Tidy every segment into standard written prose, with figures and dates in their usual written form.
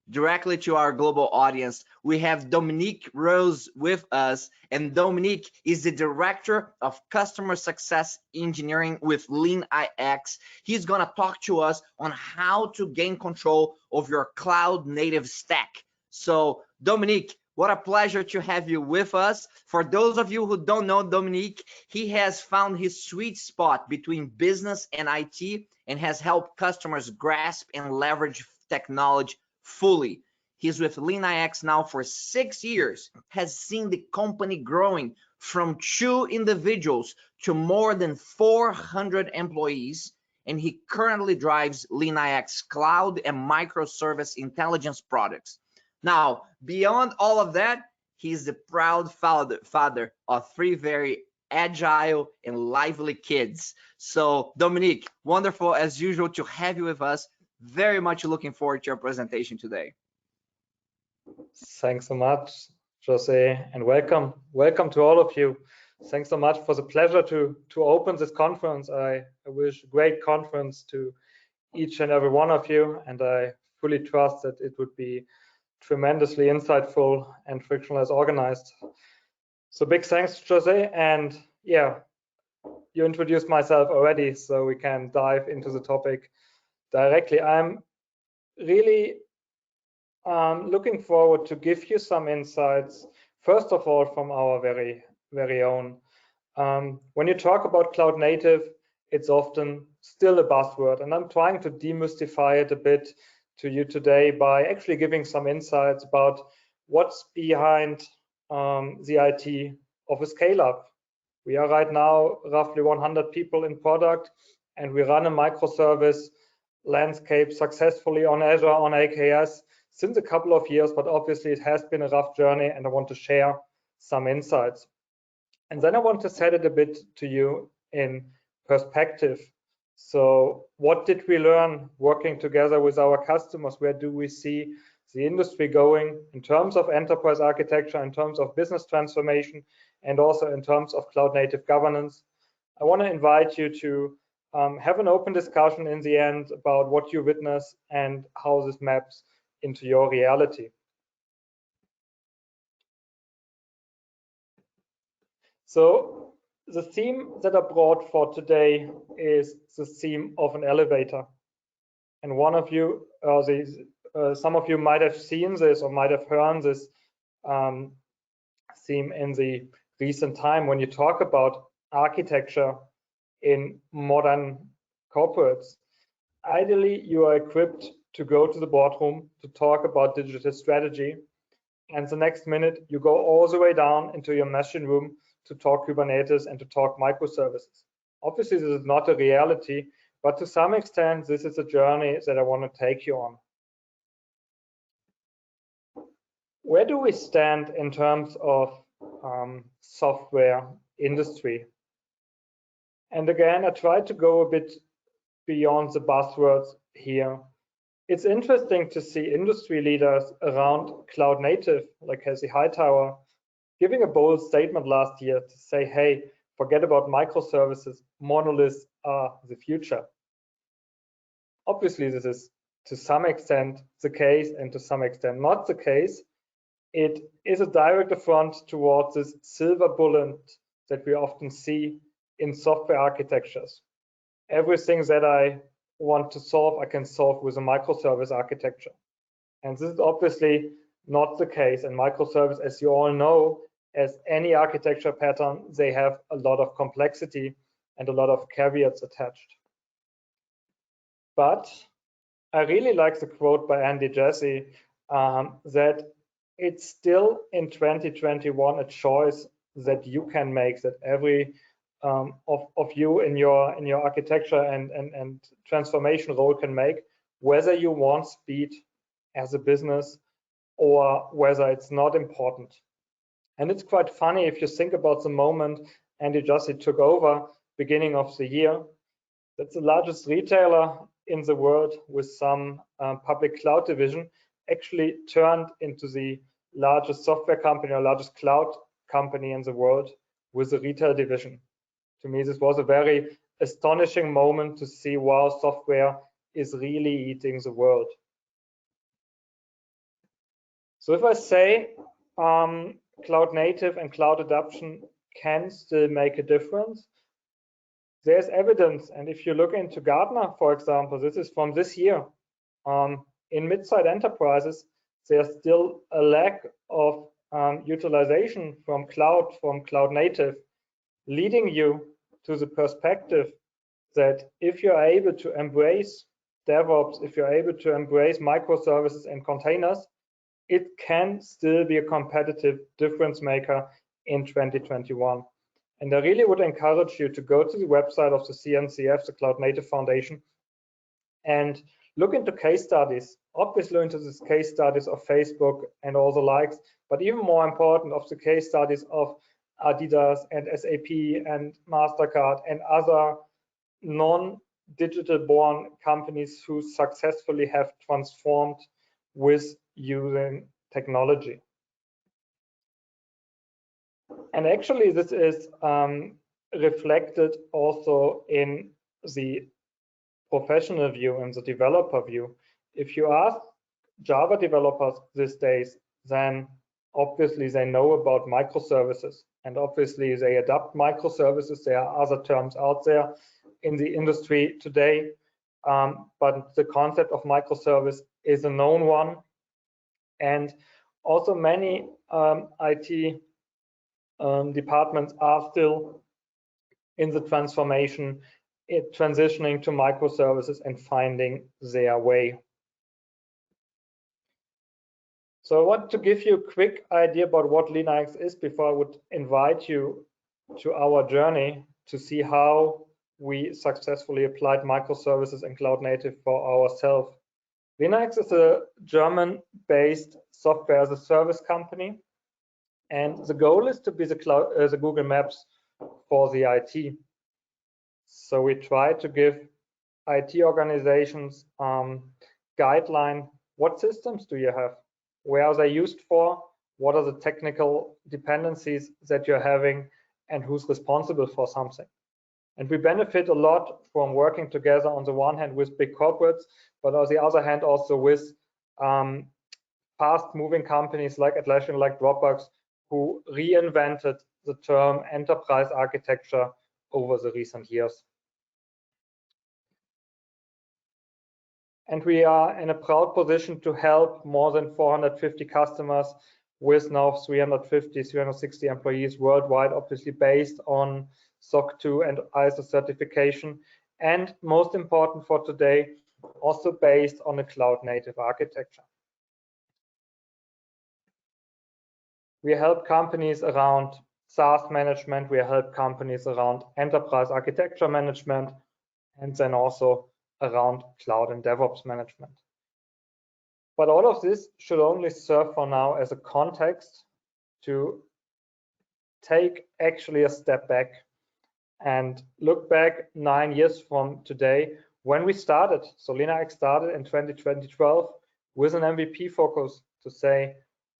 directly to our global audience. We have Dominik Rose with us, and Dominik is the Director of Customer Success Engineering with LeanIX. He's going to talk to us on how to gain control of your cloud native stack. So, Dominik, what a pleasure to have you with us. For those of you who don't know Dominik, he has found his sweet spot between business and IT and has helped customers grasp and leverage technology fully. He's with LeanIX now for 6 years, has seen the company growing from 2 individuals to more than 400 employees, and he currently drives LeanIX Cloud and Microservice intelligence products. Now, beyond all of that, he's the proud father of 3 very agile and lively kids. So, Dominik, wonderful as usual to have you with us. Very much looking forward to your presentation today. Thanks so much, Jose, and welcome to all of you. Thanks so much for the pleasure to open this conference. I wish a great conference to each and every one of you, and I fully trust that it would be tremendously insightful and frictionless organized. So big thanks, Jose, and yeah, you introduced myself already, so we can dive into the topic directly. I'm really looking forward to give you some insights, first of all, from our very own. When you talk about cloud native, it's often still a buzzword, and I'm trying to demystify it a bit to you today by actually giving some insights about what's behind the IT of a scale-up. We are right now roughly 100 people in product, and we run a microservice landscape successfully on Azure, on AKS, since a couple of years, but obviously it has been a rough journey, and I want to share some insights. And then I want to set it a bit to you in perspective. So what did we learn working together with our customers? Where do we see the industry going in terms of enterprise architecture, in terms of business transformation, and also in terms of cloud native governance? I want to invite you to have an open discussion in the end about what you witness and how this maps into your reality. So the theme that I brought for today is the theme of an elevator. And one of you, some of you might have seen this or might have heard this theme in the recent time. When you talk about architecture in modern corporates, ideally you are equipped to go to the boardroom to talk about digital strategy, and the next minute you go all the way down into your machine room to talk Kubernetes and to talk microservices. Obviously, this is not a reality, but to some extent, this is a journey that I want to take you on. Where do we stand in terms of software industry? And again, I try to go a bit beyond the buzzwords here. It's interesting to see industry leaders around cloud native, like Casey Hightower, giving a bold statement last year to say, hey, forget about microservices, monoliths are the future. Obviously, this is to some extent the case and to some extent not the case. It is a direct affront towards this silver bullet that we often see in software architectures. Everything that I want to solve, I can solve with a microservice architecture. And this is obviously not the case. And microservice, as you all know, as any architecture pattern, they have a lot of complexity and a lot of caveats attached. But I really like the quote by Andy Jassy that it's still in 2021 a choice that you can make, that every of you in your architecture and transformation role can make, whether you want speed as a business or whether it's not important. And it's quite funny if you think about the moment Andy Jassy took over beginning of the year. That's the largest retailer in the world with some public cloud division, actually turned into the largest software company or largest cloud company in the world with a retail division. To me, this was a very astonishing moment to see, wow, software is really eating the world. So if I say cloud native and cloud adoption can still make a difference, there's evidence. And if you look into Gartner, for example, this is from this year, in mid-sized enterprises, there's still a lack of utilization from cloud native, leading you to the perspective that if you're able to embrace DevOps, if you're able to embrace microservices and containers, it can still be a competitive difference maker in 2021. And I really would encourage you to go to the website of the CNCF, the Cloud Native Foundation, and look into case studies, obviously into the case studies of Facebook and all the likes, but even more important, of the case studies of Adidas and SAP and MasterCard and other non-digital born companies who successfully have transformed with using technology. And actually this is reflected also in the professional view and the developer view. If you ask Java developers these days, then obviously they know about microservices, and obviously they adopt microservices. There are other terms out there in the industry today, but the concept of microservice is a known one. And also many IT departments are still in the transformation, transitioning to microservices and finding their way. So I want to give you a quick idea about what LeanIX is before I would invite you to our journey to see how we successfully applied microservices and cloud native for ourselves. LeanIX is a German-based software as a service company, and the goal is to be the Google Maps for the IT. So we try to give IT organizations guideline. What systems do you have? Where are they used for? What are the technical dependencies that you're having, and who's responsible for something? And we benefit a lot from working together on the one hand with big corporates, but on the other hand also with fast-moving companies like Atlassian, like Dropbox, who reinvented the term enterprise architecture over the recent years. And we are in a proud position to help more than 450 customers with now 350, 360 employees worldwide, obviously based on SOC 2 and ISO certification. And most important for today, also based on a cloud native architecture. We help companies around SaaS management, we help companies around enterprise architecture management, and then also around cloud and DevOps management. But all of this should only serve for now as a context to take actually a step back and look back 9 years from today when we started. So LeanIX started in 2012 with an MVP focus to say,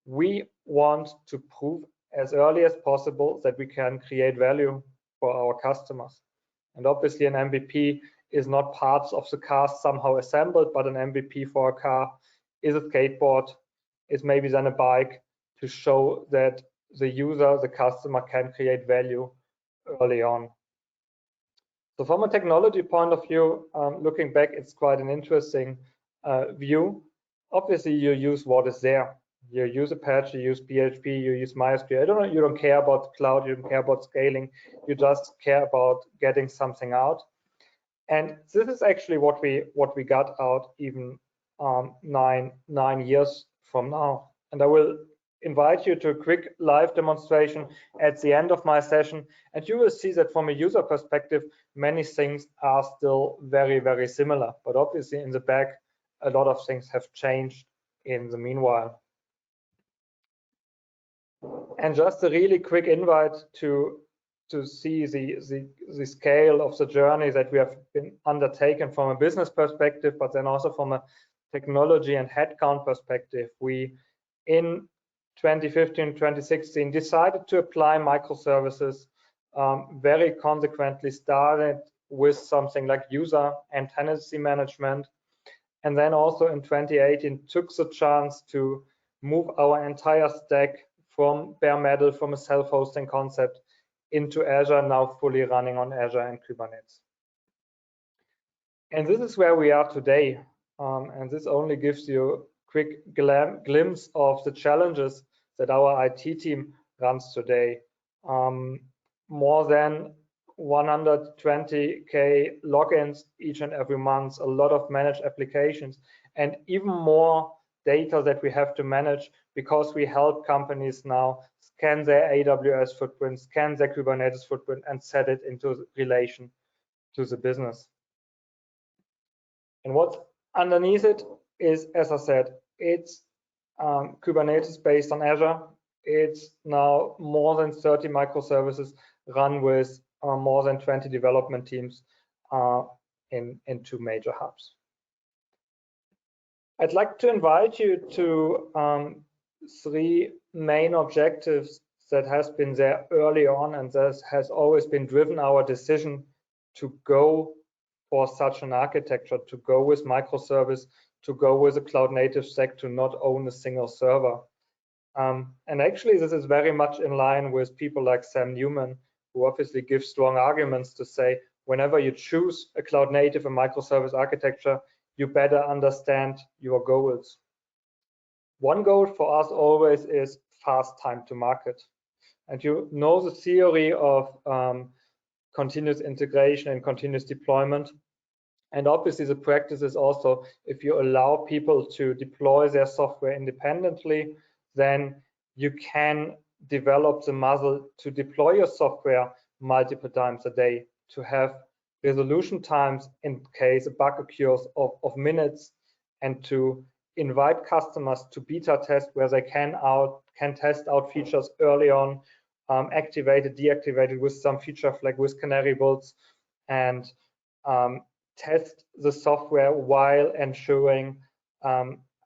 we want to prove as early as possible that we can create value for our customers. And obviously an MVP is not parts of the car somehow assembled, but an MVP for a car is a skateboard, is maybe then a bike, to show that the user, the customer, can create value early on. So from a technology point of view, looking back, it's quite an interesting view. Obviously, you use what is there. You use Apache, you use PHP, you use MySQL. You don't care about cloud, you don't care about scaling. You just care about getting something out. And this is actually what we got out even 9 years from now. And I will invite you to a quick live demonstration at the end of my session, and you will see that from a user perspective, many things are still very, very similar. But obviously in the back, a lot of things have changed in the meanwhile. And just a really quick invite to see the scale of the journey that we have been undertaken from a business perspective, but then also from a technology and headcount perspective. We, in 2015, 2016, decided to apply microservices, very consequently started with something like user and tenancy management. And then also in 2018, took the chance to move our entire stack from bare metal, from a self-hosting concept into Azure, now fully running on Azure and Kubernetes. And this is where we are today. And this only gives you a quick glimpse of the challenges that our IT team runs today. More than 120K logins each and every month, a lot of managed applications, and even more data that we have to manage because we help companies now scan their AWS footprint, scan their Kubernetes footprint, and set it into relation to the business. And what's underneath it is, as I said, it's Kubernetes based on Azure. It's now more than 30 microservices run with more than 20 development teams in 2 major hubs. I'd like to invite you to 3 main objectives that has been there early on, and that has always been driven our decision to go for such an architecture, to go with microservice, to go with a cloud native stack, to not own a single server. And actually, this is very much in line with people like Sam Newman, who obviously give strong arguments to say, whenever you choose a cloud native and microservice architecture, you better understand your goals. One goal for us always is fast time to market. And you know the theory of continuous integration and continuous deployment. And obviously the practice is also, if you allow people to deploy their software independently, then you can develop the muscle to deploy your software multiple times a day, to have resolution times in case a bug occurs of minutes, and to invite customers to beta test where they can test out features early on, activated, deactivated with some feature flag with canary bolts, and test the software while ensuring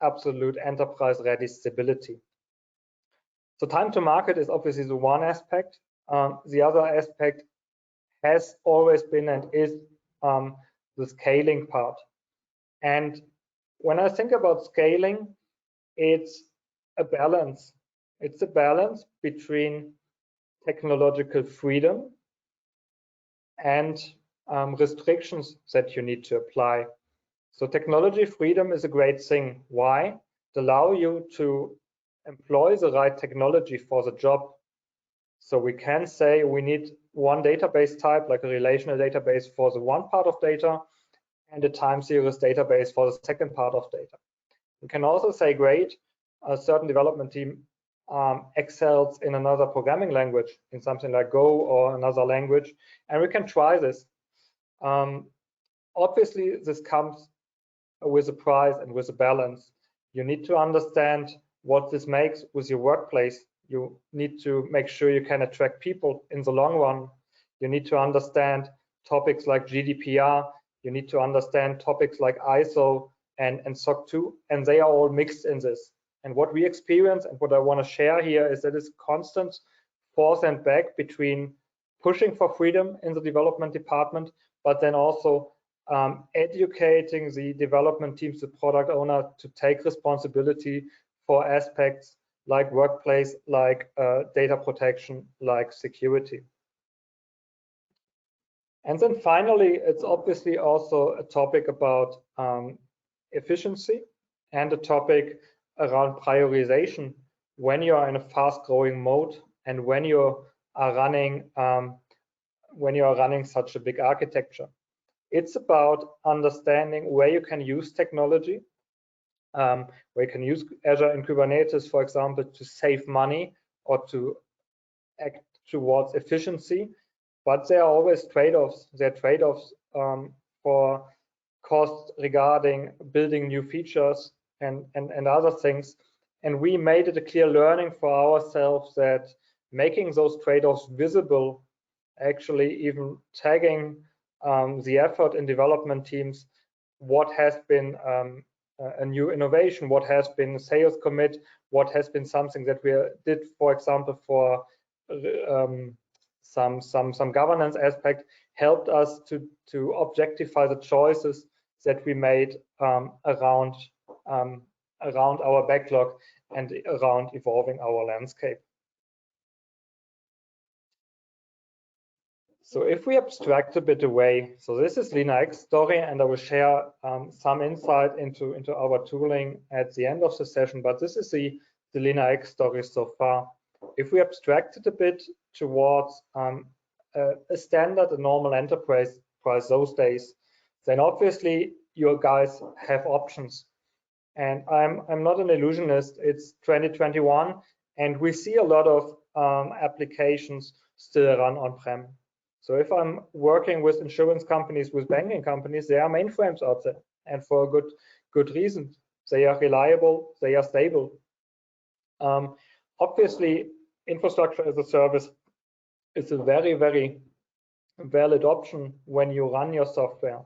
absolute enterprise ready stability. So time to market is obviously the one aspect. The other aspect has always been and is the scaling part. And when I think about scaling, it's a balance. It's a balance between technological freedom and restrictions that you need to apply. So technology freedom is a great thing. Why? It allows you to employ the right technology for the job. So we can say we need one database type, like a relational database for the one part of data, and a time series database for the second part of data. We can also say, great, a certain development team excels in another programming language, in something like Go or another language, and we can try this. Obviously, this comes with a price and with a balance. You need to understand what this makes with your workplace. You need to make sure you can attract people in the long run. You need to understand topics like GDPR. You need to understand topics like ISO and SOC 2, and they are all mixed in this. And what we experience and what I want to share here is that it's constant forth and back between pushing for freedom in the development department, but then also educating the development teams, the product owner, to take responsibility for aspects like workplace, like data protection, like security. And then finally, it's obviously also a topic about efficiency and a topic around prioritization when you are in a fast-growing mode and when you are running such a big architecture. It's about understanding where you can use technology, where you can use Azure and Kubernetes, for example, to save money or to act towards efficiency. But there are always trade-offs. There are trade-offs for costs regarding building new features and other things. And we made it a clear learning for ourselves that making those trade-offs visible, actually even tagging the effort in development teams, what has been a new innovation, what has been a sales commit, what has been something that we did, for example, for some governance aspect, helped us to objectify the choices that we made around our backlog. and around evolving our landscape. So if we abstract a bit away, so this is LeanIX story, and I will share some insight into our tooling at the end of the session, but this is the LeanIX story so far. If we abstract it a bit towards a standard, a normal enterprise price those days, then obviously you guys have options. And I'm not an illusionist. It's 2021, and we see a lot of applications still run on-prem. So if I'm working with insurance companies, with banking companies, there are mainframes out there, and for a good reason. They are reliable, they are stable. Obviously, infrastructure as a service is a very, very valid option when you run your software.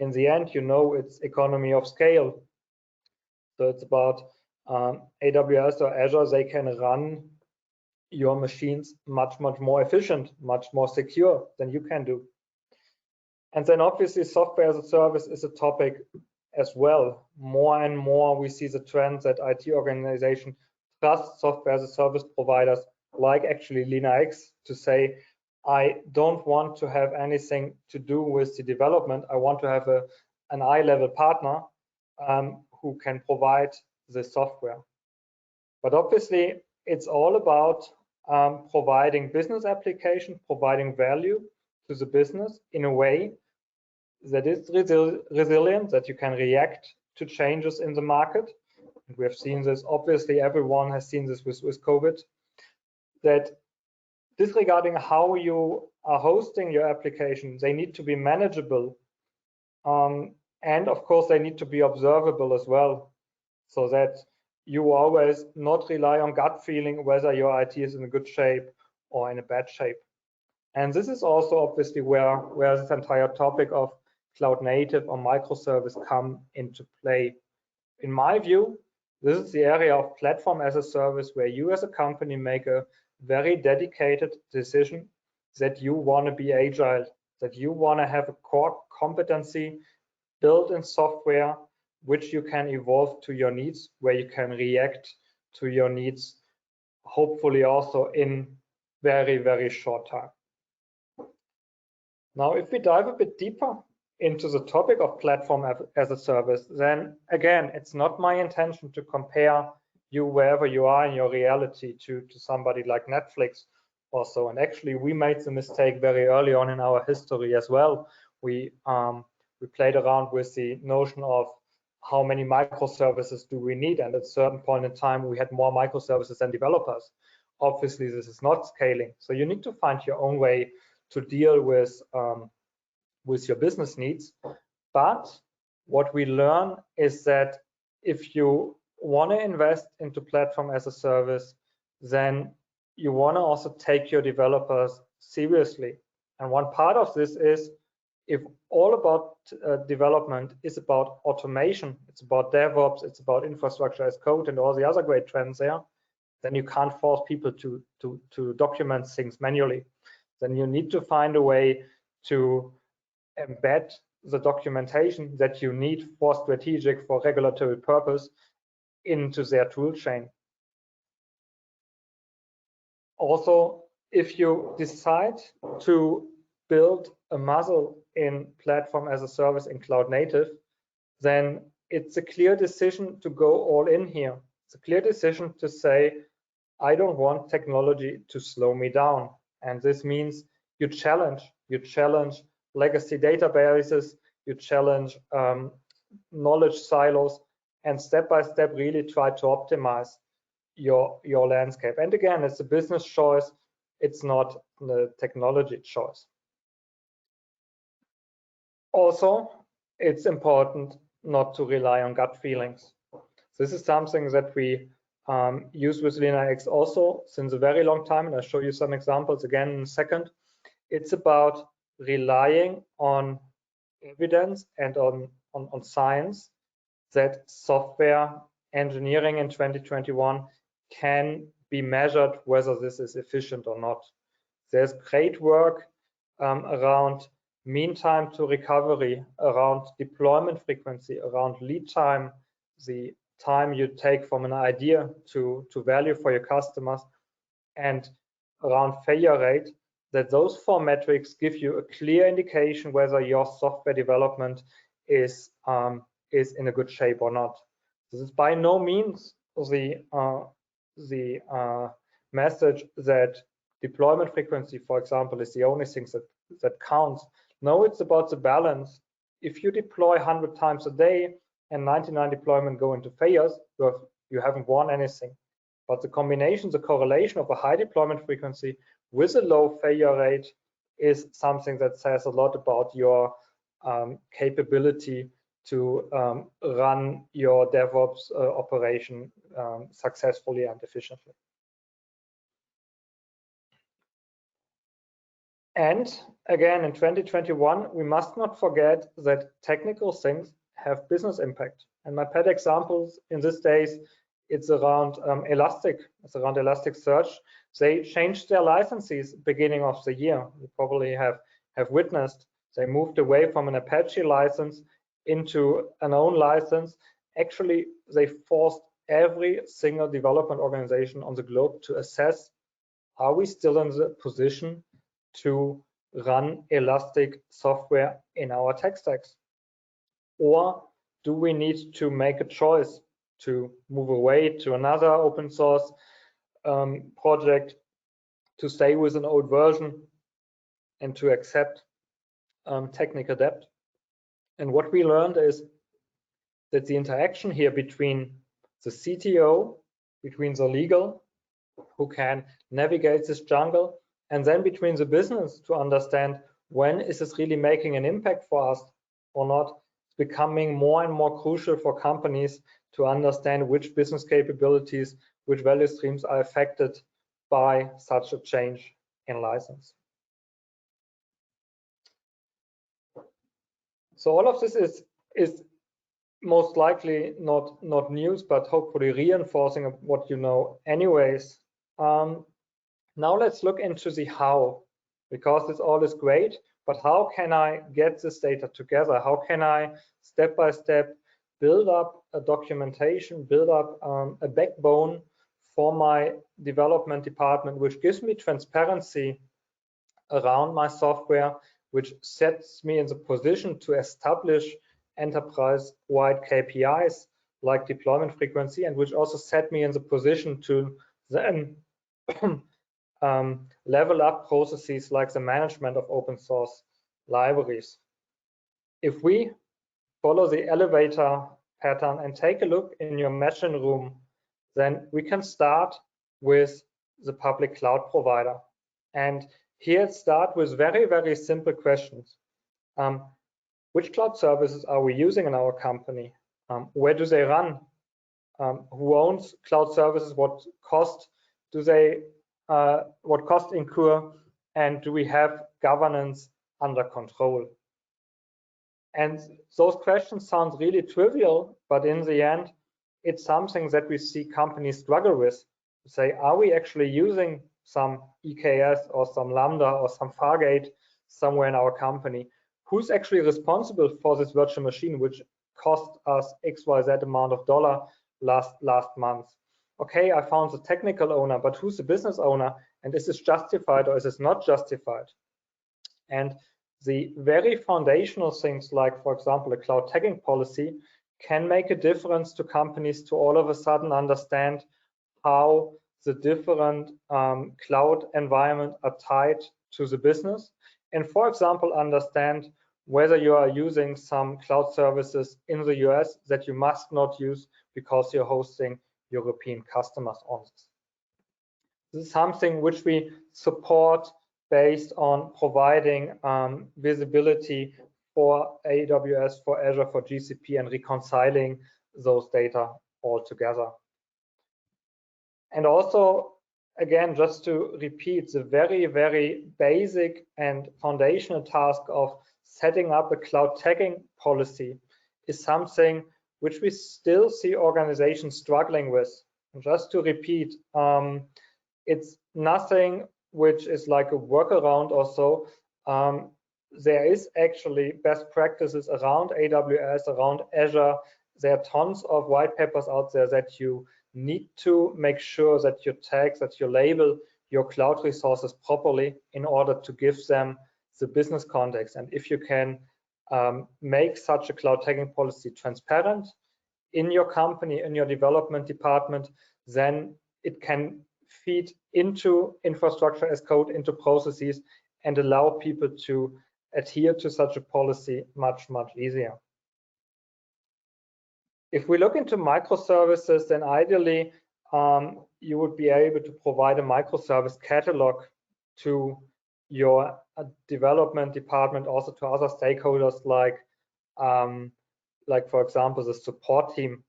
In the end, you know, it's economy of scale. So it's about AWS or Azure, they can run your machines much more efficient, much more secure than you can do. And then obviously software as a service is a topic as well. More and more we see the trend that IT organizations trust software as a service providers like actually LeanIX to say, I don't want to have anything to do with the development. I want to have an eye-level partner who can provide the software. But obviously it's all about providing business application, providing value to the business in a way that is resilient, that you can react to changes in the market. And we have seen this, obviously everyone has seen this with COVID, that disregarding how you are hosting your application, they need to be manageable. And of course, they need to be observable as well, so that you always not rely on gut feeling whether your IT is in a good shape or in a bad shape. And this is also obviously where this entire topic of cloud native or microservice come into play. In my view, this is the area of platform as a service where you as a company make a very dedicated decision that you want to be agile, that you want to have a core competency built in software which you can evolve to your needs, where you can react to your needs, hopefully also in very, very short time. Now, if we dive a bit deeper into the topic of platform as a service, then again, it's not my intention to compare you wherever you are in your reality to somebody like Netflix or so. And actually, we made the mistake very early on in our history as well. We played around with the notion of how many microservices do we need, and at a certain point in time we had more microservices than developers. Obviously this is not scaling, so you need to find your own way to deal with your business needs. But what we learn is that if you want to invest into platform as a service, then you want to also take your developers seriously. And one part of this is, if all about development is about automation, it's about DevOps, it's about infrastructure as code and all the other great trends there, then you can't force people to document things manually. Then you need to find a way to embed the documentation that you need for strategic, for regulatory purpose into their tool chain. Also, if you decide to build a muscle in platform as a service in cloud native, then it's a clear decision to go all in here. It's a clear decision to say, I don't want technology to slow me down. And this means you challenge legacy databases, you challenge knowledge silos, and step by step really try to optimize your landscape. And again, it's a business choice, it's not the technology choice. Also, it's important not to rely on gut feelings. This is something that we use with LeanIX also since a very long time, and I'll show you some examples again in a second. It's about relying on evidence and on science that software engineering in 2021 can be measured whether this is efficient or not. There's great work around mean time to recovery, around deployment frequency, around lead time, the time you take from an idea to value for your customers, and around failure rate, that those 4 metrics give you a clear indication whether your software development is in a good shape or not. This is by no means the message that deployment frequency, for example, is the only thing that counts. No, it's about the balance. If you deploy 100 times a day and 99 deployment go into failures, you haven't won anything. But the combination, the correlation of a high deployment frequency with a low failure rate is something that says a lot about your capability to run your DevOps operation successfully and efficiently. And again, in 2021, we must not forget that technical things have business impact. And my pet examples in these days, it's around Elasticsearch. They changed their licenses beginning of the year. You probably have witnessed. They moved away from an Apache license into an own license. Actually, they forced every single development organization on the globe to assess, are we still in the position to run Elastic software in our tech stacks? Or do we need to make a choice to move away to another open source project, to stay with an old version, and to accept technical debt? And what we learned is that the interaction here between the CTO, between the legal, who can navigate this jungle, and then between the business to understand when is this really making an impact for us or not, it's becoming more and more crucial for companies to understand which business capabilities, which value streams are affected by such a change in license. So all of this is most likely not news, but hopefully reinforcing what you know anyways. Now let's look into the how, because this all is great, but how can I get this data together? How can I step by step build up a documentation, build up a backbone for my development department, which gives me transparency around my software, which sets me in the position to establish enterprise-wide KPIs like deployment frequency, and which also set me in the position to then level up processes like the management of open source libraries. If we follow the elevator pattern and take a look in your machine room, then we can start with the public cloud provider. And here start with very, very simple questions. Which cloud services are we using in our company? Where do they run? Who owns cloud services? What cost do they what cost incur, and do we have governance under control? And those questions sound really trivial, but in the end, it's something that we see companies struggle with. Say, are we actually using some EKS or some Lambda or some Fargate somewhere in our company? Who's actually responsible for this virtual machine, which cost us XYZ amount of dollar last month? Okay, I found the technical owner, but who's the business owner? And is this justified or is this not justified? And the very foundational things like, for example, a cloud tagging policy can make a difference to companies to all of a sudden understand how the different cloud environment are tied to the business. And for example, understand whether you are using some cloud services in the US that you must not use because you're hosting European customers on this. This is something which we support based on providing visibility for AWS, for Azure, for GCP, and reconciling those data all together. And also, again, just to repeat, the very, very basic and foundational task of setting up a cloud tagging policy is something which we still see organizations struggling with. And just to repeat, it's nothing which is like a workaround or so. There is actually best practices around AWS, around Azure, there are tons of white papers out there that you need to make sure that you tag, that you label your cloud resources properly in order to give them the business context. And if you can make such a cloud tagging policy transparent in your company, in your development department, then it can feed into infrastructure as code, into processes, and allow people to adhere to such a policy much easier. If we look into microservices, then ideally you would be able to provide a microservice catalog to your development department, also to other stakeholders like for example the support team.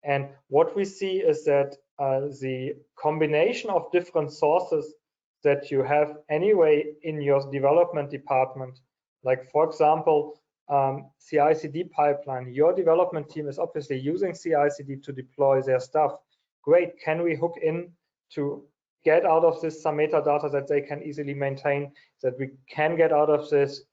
And what we see is that the combination of different sources that you have anyway in your development department, like for example CI/CD pipeline, your development team is obviously using CI/CD to deploy their stuff. Great, can we hook in to get out of this some metadata that they can easily maintain, that we can get out of this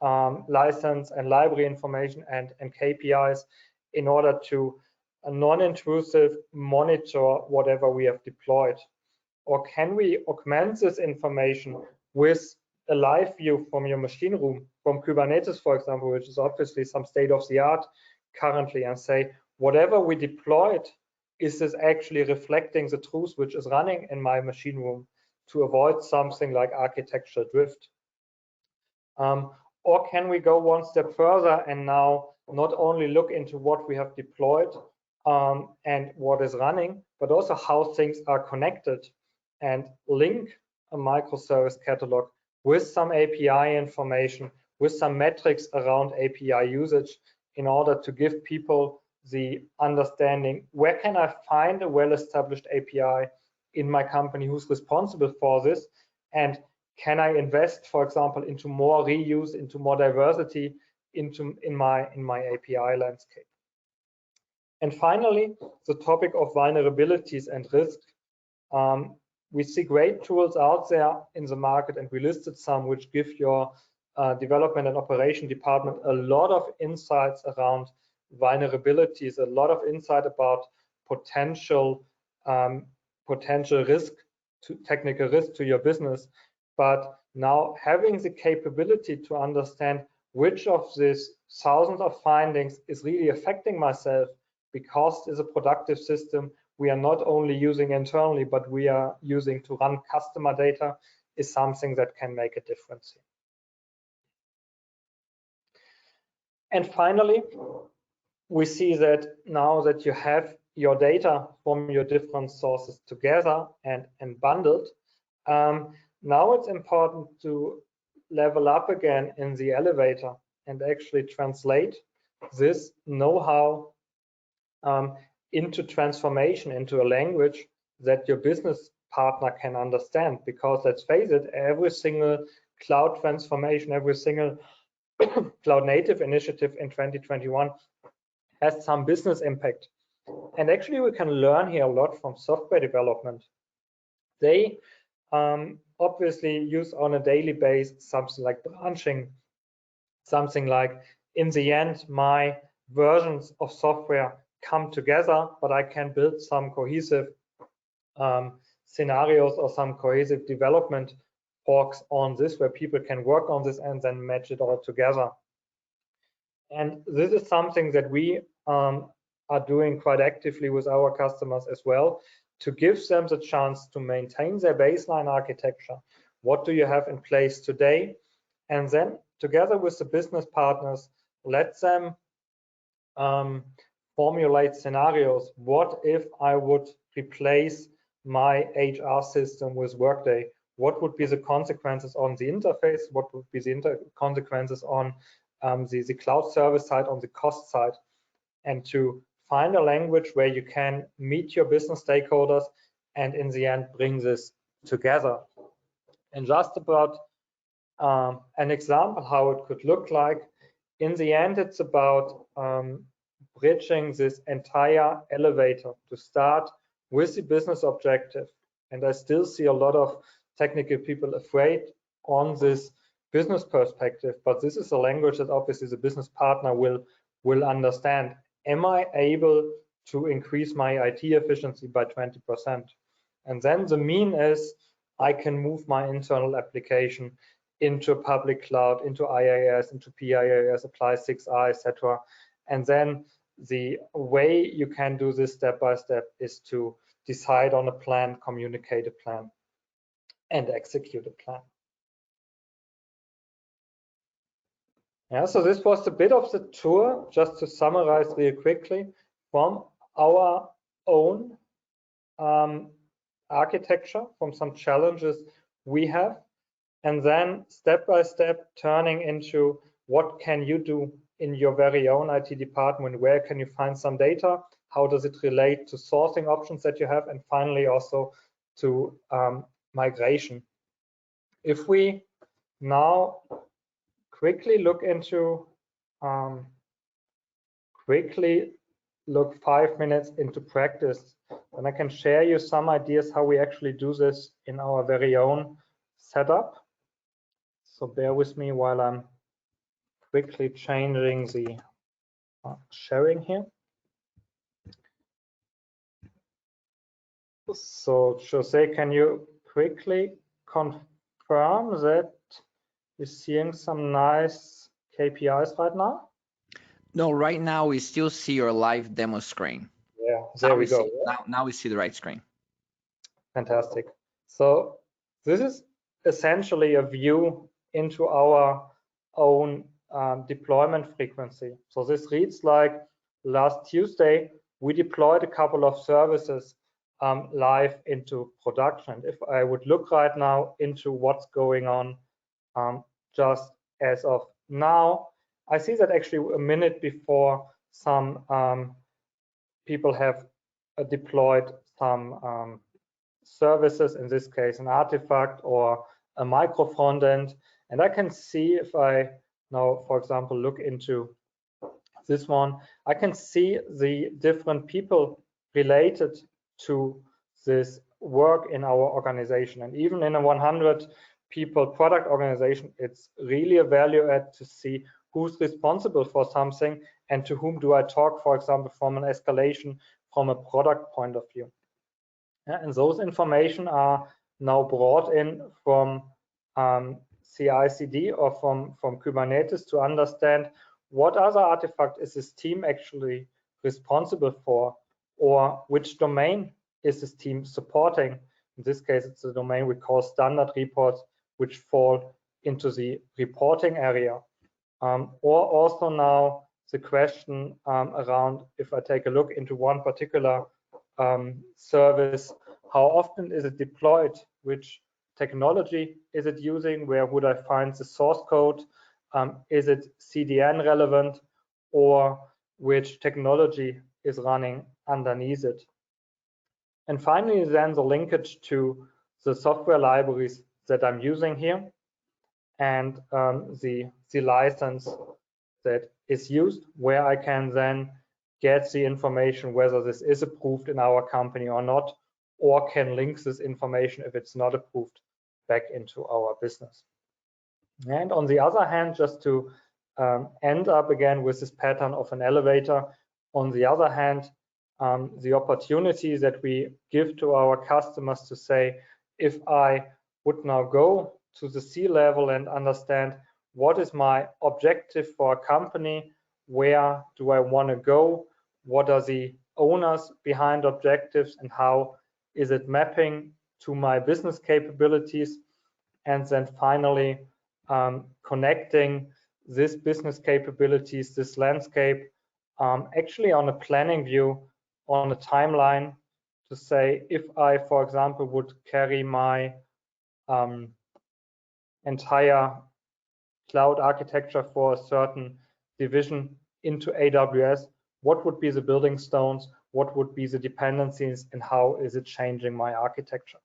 license and library information and KPIs in order to non-intrusive monitor whatever we have deployed? Or can we augment this information with a live view from your machine room, from Kubernetes, for example, which is obviously some state of the art currently, and say, whatever we deployed, is this actually reflecting the truth which is running in my machine room, to avoid something like architectural drift? Or can we go one step further and now not only look into what we have deployed and what is running, but also how things are connected, and link a microservice catalog with some API information, with some metrics around API usage, in order to give people the understanding, where can I find a well-established API in my company who's responsible for this, and can I invest, for example, into more reuse, into more diversity in my API landscape? And finally, the topic of vulnerabilities and risk. We see great tools out there in the market, and we listed some which give your development and operation department a lot of insights around vulnerabilities, a lot of insight about potential risk, technical risk to your business. But now having the capability to understand which of these thousands of findings is really affecting myself, because it's a productive system we are not only using internally, but we are using to run customer data, is something that can make a difference here. And finally, we see that now that you have your data from your different sources together and bundled, now it's important to level up again in the elevator and actually translate this know-how into transformation, into a language that your business partner can understand. Because let's face it, every single cloud transformation, every single cloud native initiative in 2021 has some business impact. And actually we can learn here a lot from software development. They obviously use on a daily basis something like branching, something like, in the end, my versions of software come together, but I can build some cohesive scenarios or some cohesive development forks on this, where people can work on this and then match it all together. And this is something that we are doing quite actively with our customers as well, to give them the chance to maintain their baseline architecture. What do you have in place today? And then together with the business partners, let them formulate scenarios. What if I would replace my HR system with Workday? What would be the consequences on the interface? What would be the consequences on the cloud service side, on the cost side? And to find a language where you can meet your business stakeholders and in the end bring this together. And just about an example how it could look like, in the end it's about bridging this entire elevator to start with the business objective. And I still see a lot of technical people afraid on this business perspective, but this is a language that obviously the business partner will understand. Am I able to increase my IT efficiency by 20%. And then the mean is I can move my internal application into a public cloud, into IaaS, into PaaS, apply 6R, etc. And then the way you can do this step by step is to decide on a plan, communicate a plan, and execute a plan. Yeah, so this was a bit of the tour, just to summarize really quickly, from our own architecture, from some challenges we have, and then step by step turning into what can you do in your very own IT department, where can you find some data, how does it relate to sourcing options that you have, and finally also to migration. If we now quickly look 5 minutes into practice, and I can share you some ideas how we actually do this in our very own setup. So bear with me while I'm quickly changing the sharing here. So Jose, can you quickly confirm that you're seeing some nice KPIs right now? No, right now we still see your live demo screen. Yeah, there we go. Now we see the right screen. Fantastic. So this is essentially a view into our own deployment frequency. So this reads like last Tuesday, we deployed a couple of services live into production. If I would look right now into what's going on just as of now, I see that actually a minute before some people have deployed some services, in this case an artifact or a micro front end, and I can see if I now, for example, look into this one, I can see the different people related to this work in our organization. And even in a 100 people product organization, it's really a value add to see who's responsible for something and to whom do I talk, for example, from an escalation from a product point of view. Yeah, and those information are now brought in from CI/CD or from Kubernetes to understand what other artifact is this team actually responsible for, or which domain is this team supporting. In this case, it's a domain we call standard reports, which fall into the reporting area. Or also now the question around, if I take a look into one particular service, how often is it deployed, which technology is it using, where would I find the source code, is it CDN relevant, or which technology is running underneath it. And finally then the linkage to the software libraries that I'm using here and the license that is used, where I can then get the information whether this is approved in our company or not, or can link this information if it's not approved back into our business. And on the other hand, just to end up again with this pattern of an elevator, on the other hand, the opportunity that we give to our customers to say, if I would now go to the C-level and understand what is my objective for a company, where do I want to go, what are the owners behind objectives, and how is it mapping to my business capabilities, and then finally connecting this business capabilities, this landscape, actually on a planning view, on a timeline, to say if I, for example, would carry my entire cloud architecture for a certain division into AWS, what would be the building stones, what would be the dependencies, and how is it changing my architecture?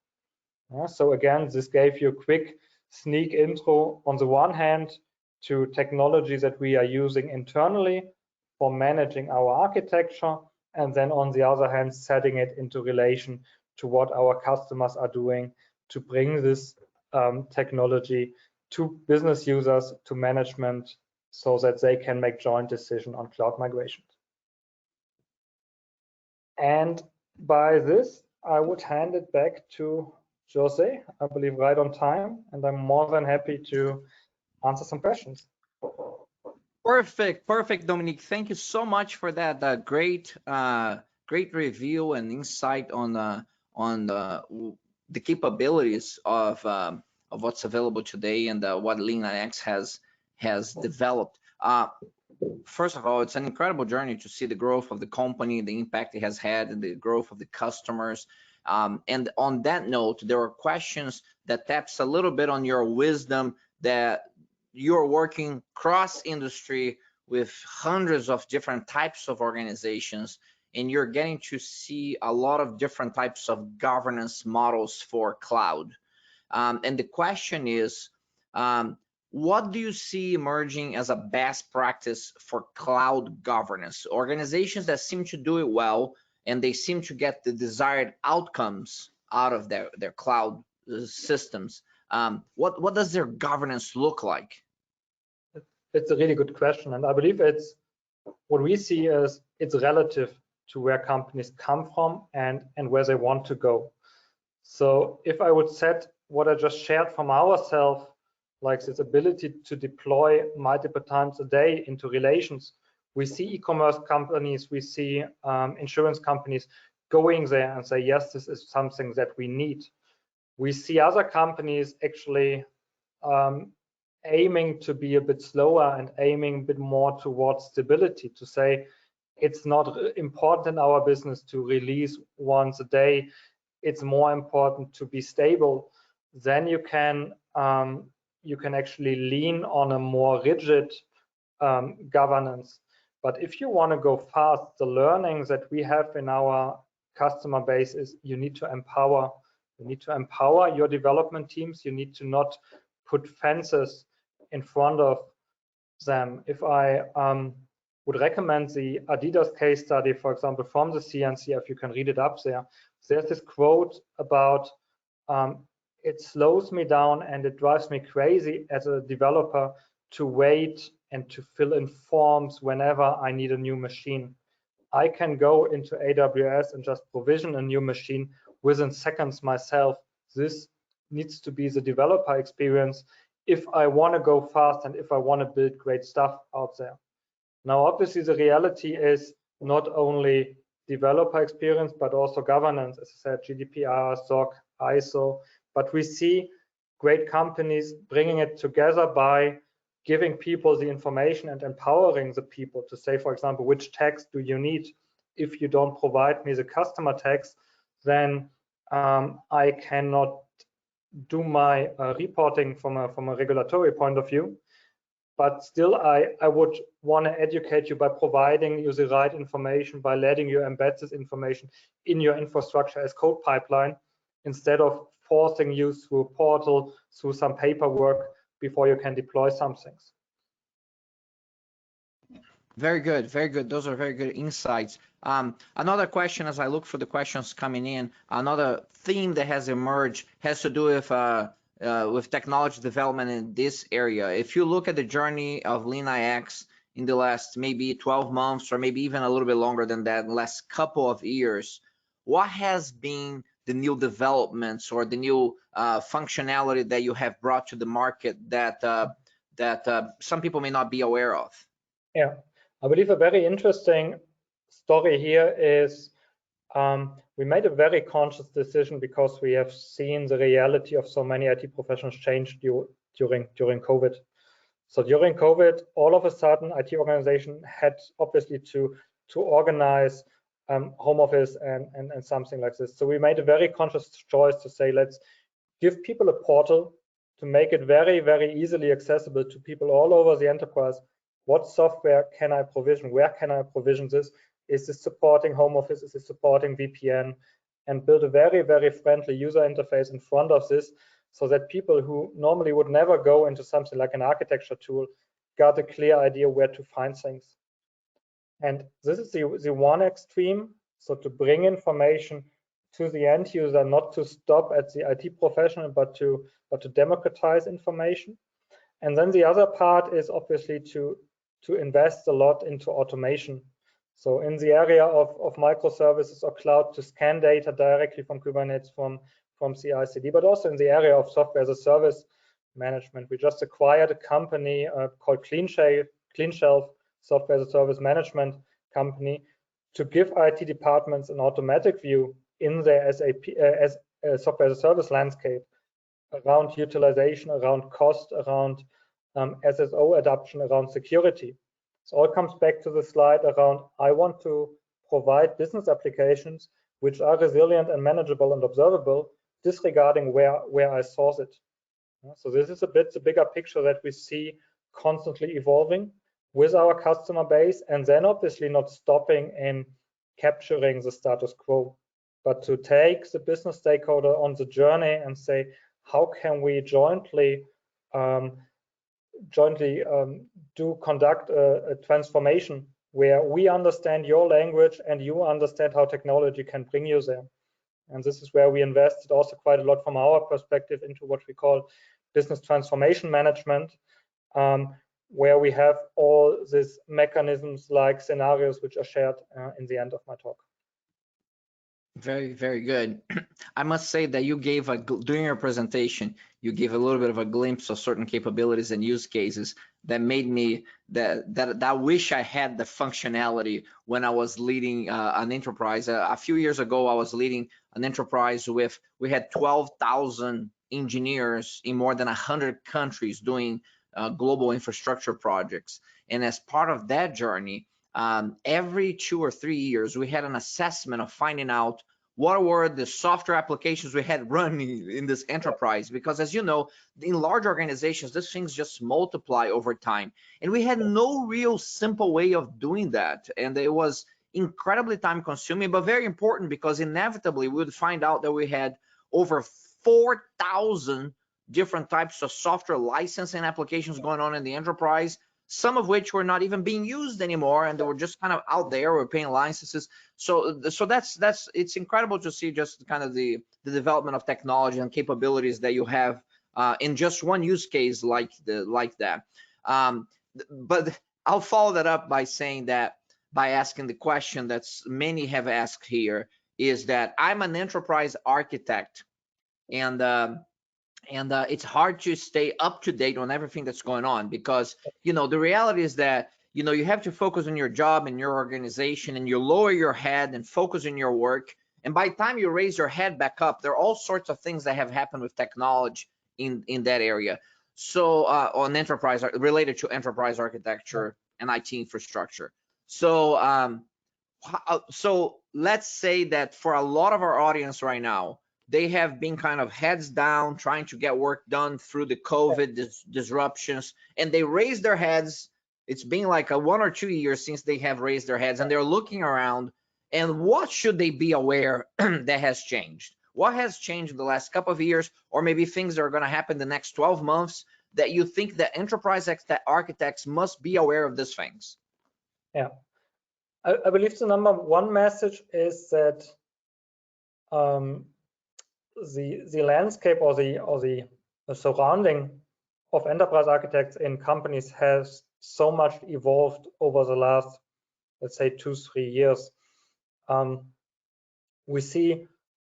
So again, this gave you a quick sneak intro on the one hand to technologies that we are using internally for managing our architecture, and then on the other hand, setting it into relation to what our customers are doing to bring this technology to business users, to management, so that they can make joint decision on cloud migration. And by this, I would hand it back to Jose, I believe right on time, and I'm more than happy to answer some questions. Perfect, perfect, Dominik. Thank you so much for that great review and insight on the capabilities of what's available today and what Lean.ix has developed. First of all, it's an incredible journey to see the growth of the company, the impact it has had, and the growth of the customers. And on that note, there are questions that taps a little bit on your wisdom that you're working cross-industry with hundreds of different types of organizations, and you're getting to see a lot of different types of governance models for cloud. And the question is, what do you see emerging as a best practice for cloud governance? Organizations that seem to do it well and they seem to get the desired outcomes out of their cloud systems. What does their governance look like? It's a really good question, and I believe it's what we see is it's relative to where companies come from and where they want to go. So if I would set what I just shared from ourselves, like this ability to deploy multiple times a day into relations, we see e-commerce companies, we see insurance companies going there and say, yes, this is something that we need. We see other companies actually aiming to be a bit slower and aiming a bit more towards stability, to say it's not important in our business to release once a day. It's more important to be stable. Then you can actually lean on a more rigid governance. But if you want to go fast, the learnings that we have in our customer base is you need to empower. You need to empower your development teams. You need to not put fences in front of them. If I would recommend the Adidas case study, for example, from the CNCF, you can read it up there. There's this quote about it slows me down and it drives me crazy as a developer to wait and to fill in forms whenever I need a new machine. I can go into AWS and just provision a new machine within seconds myself. This needs to be the developer experience if I want to go fast and if I want to build great stuff out there. Now, obviously, the reality is not only developer experience, but also governance, as I said, GDPR, SOC, ISO. But we see great companies bringing it together by giving people the information and empowering the people to say, for example, which tags do you need? If you don't provide me the customer tags, then I cannot do my reporting from a regulatory point of view. But still, I would want to educate you by providing you the right information, by letting you embed this information in your infrastructure as code pipeline, instead of forcing you through a portal, through some paperwork before you can deploy some things. Very good, very good. Those are very good insights. Another question, as I look for the questions coming in, another theme that has emerged has to do with technology development in this area. If you look at the journey of Lean.ix in the last maybe 12 months or maybe even a little bit longer than that, last couple of years, what has been the new developments or the new functionality that you have brought to the market that some people may not be aware of? Yeah, I believe a very interesting story here is we made a very conscious decision because we have seen the reality of so many IT professionals change during COVID. So during COVID, all of a sudden, IT organization had obviously to organize home office and something like this. So we made a very conscious choice to say, let's give people a portal to make it very, very easily accessible to people all over the enterprise. What software can I provision? Where can I provision this? Is this supporting home office? Is this supporting VPN? And build a very, very friendly user interface in front of this so that people who normally would never go into something like an architecture tool got a clear idea where to find things. And this is the one extreme. So to bring information to the end user, not to stop at the IT professional, but to democratize information. And then the other part is obviously to invest a lot into automation. So in the area of microservices or cloud to scan data directly from Kubernetes, from CI/CD, but also in the area of software as a service management. We just acquired a company called CleanShelf Software as a Service Management company to give IT departments an automatic view in their SAP software as a service landscape around utilization, around cost, around SSO adoption, around security. So all comes back to the slide around I want to provide business applications which are resilient and manageable and observable, disregarding where I source it. So this is a bit the bigger picture that we see constantly evolving with our customer base, and then obviously not stopping in capturing the status quo, but to take the business stakeholder on the journey and say, how can we jointly conduct a transformation where we understand your language and you understand how technology can bring you there. And this is where we invested also quite a lot from our perspective into what we call business transformation management, where we have all these mechanisms like scenarios which are shared in the end of my talk. Very, very good. I must say that you gave during your presentation, you gave a little bit of a glimpse of certain capabilities and use cases that made me that I wish I had the functionality when I was leading an enterprise. A few years ago, I was leading an enterprise we had 12,000 engineers in more than 100 countries doing global infrastructure projects. And as part of that journey, every 2 or 3 years, we had an assessment of finding out what were the software applications we had running in this enterprise. Because as you know, in large organizations, these things just multiply over time. And we had no real simple way of doing that. And it was incredibly time consuming, but very important, because inevitably we would find out that we had over 4,000 different types of software licensing applications going on in the enterprise, some of which were not even being used anymore, and they were just kind of out there. We're paying licenses. So that's it's incredible to see just kind of the development of technology and capabilities that you have in just one use case like that. But I'll follow that up by saying that, by asking the question that many have asked here, is that I'm an enterprise architect, and it's hard to stay up to date on everything that's going on, because the reality is that you have to focus on your job and your organization, and you lower your head and focus on your work, and by the time you raise your head back up, there are all sorts of things that have happened with technology in that area. So on enterprise, related to enterprise architecture and IT infrastructure. So so let's say that for a lot of our audience right now, they have been kind of heads down trying to get work done through the COVID disruptions, and they raise their heads. It's been like 1 or 2 years since they have raised their heads, and they're looking around, and what should they be aware that has changed? What has changed in the last couple of years, or maybe things that are going to happen the next 12 months that you think that enterprise architects must be aware of these things? Yeah, I believe the number one message is that the landscape or the surrounding of enterprise architects in companies has so much evolved over the last, let's say, 2-3 years. We see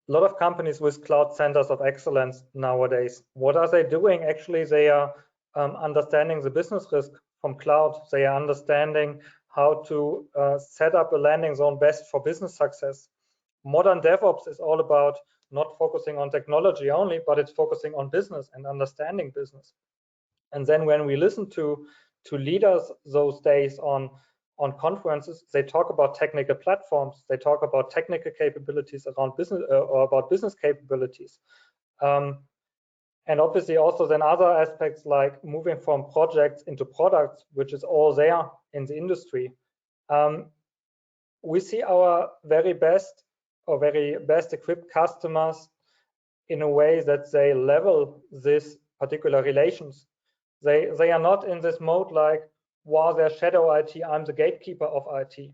a lot of companies with cloud centers of excellence nowadays. What are they doing? Actually, they are understanding the business risk from cloud. They are understanding how to set up a landing zone best for business success. Modern DevOps is all about not focusing on technology only, but it's focusing on business and understanding business. And then when we listen to leaders those days on conferences, they talk about technical platforms, they talk about technical capabilities around business or about business capabilities. And obviously also then other aspects like moving from projects into products, which is all there in the industry. We see our very best equipped customers in a way that they level this particular relations. They are not in this mode like, wow, they're shadow IT, I'm the gatekeeper of IT.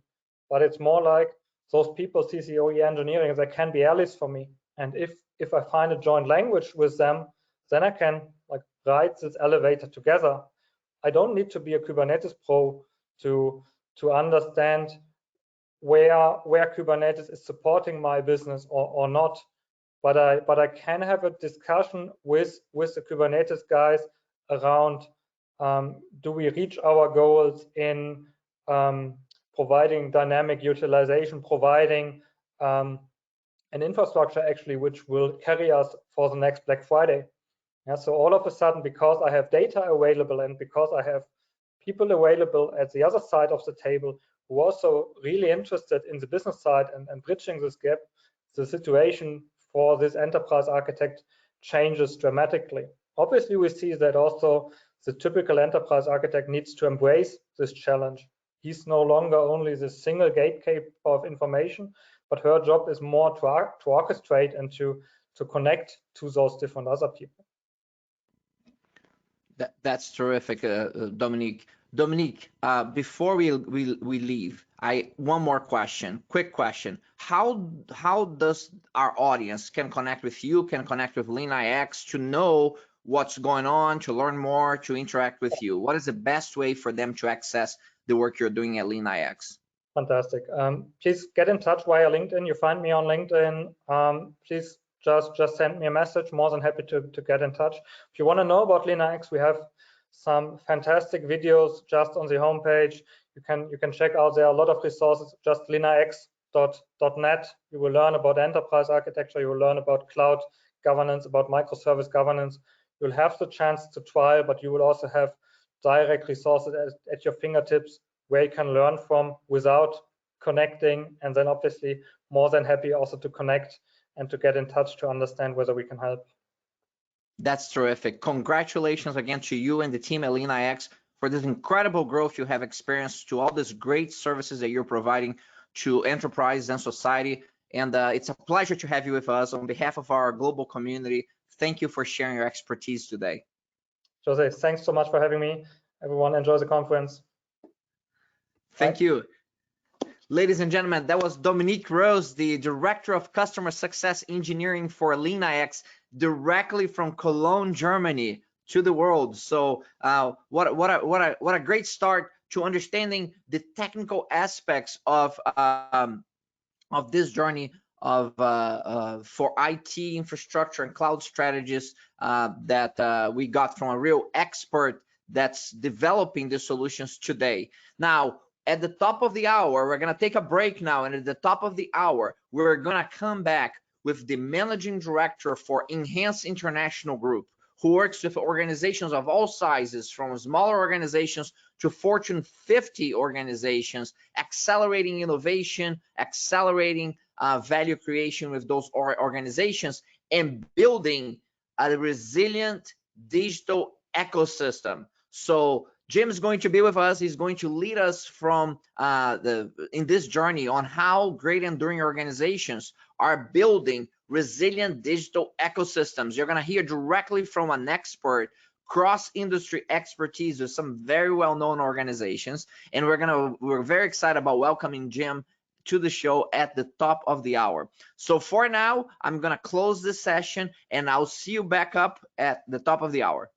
But it's more like those people, CCOE engineering, they can be allies for me. And if I find a joint language with them, then I can like ride this elevator together. I don't need to be a Kubernetes pro to understand where Kubernetes is supporting my business or not, but I can have a discussion with the Kubernetes guys around do we reach our goals in providing dynamic utilization, providing an infrastructure actually which will carry us for the next Black Friday. Yeah, so all of a sudden, because I have data available and because I have people available at the other side of the table who are also really interested in the business side and bridging this gap, the situation for this enterprise architect changes dramatically. Obviously, we see that also the typical enterprise architect needs to embrace this challenge. He's no longer only the single gatekeeper of information, but her job is more to orchestrate and to connect to those different other people. That's terrific, Dominik. Dominik, before we leave, one more question, quick question. How does our audience can connect with you, can connect with LeanIX to know what's going on, to learn more, to interact with you? What is the best way for them to access the work you're doing at LeanIX? Fantastic. Please get in touch via LinkedIn. You find me on LinkedIn. Please just send me a message. More than happy to get in touch. If you want to know about LeanIX, we have some fantastic videos just on the homepage. You can check out, there are a lot of resources, just leanix.net. You will learn about enterprise architecture, you will learn about cloud governance, about microservice governance. You'll have the chance to trial, but you will also have direct resources at your fingertips where you can learn from without connecting, and then obviously more than happy also to connect and to get in touch to understand whether we can help. That's terrific. Congratulations again to you and the team at LeanIX for this incredible growth you have experienced, to all these great services that you're providing to enterprise and society. And it's a pleasure to have you with us. On behalf of our global community, thank you for sharing your expertise today. Jose, thanks so much for having me. Everyone, enjoy the conference. Thank you. Ladies and gentlemen, that was Dominik Rose, the Director of Customer Success Engineering for LeanIX, directly from Cologne, Germany, to the world. So what a great start to understanding the technical aspects of this journey of for IT infrastructure and cloud strategies that we got from a real expert that's developing the solutions today. Now, at the top of the hour, we're going to take a break now, and at the top of the hour, we're going to come back with the Managing Director for Enhance International Group, who works with organizations of all sizes, from smaller organizations to Fortune 50 organizations, accelerating innovation, accelerating value creation with those organizations, and building a resilient digital ecosystem. So Jim is going to be with us. He's going to lead us from in this journey on how great enduring organizations are building resilient digital ecosystems. You're going to hear directly from an expert, cross-industry expertise with some very well-known organizations, and we're very excited about welcoming Jim to the show at the top of the hour. So for now, I'm going to close this session, and I'll see you back up at the top of the hour.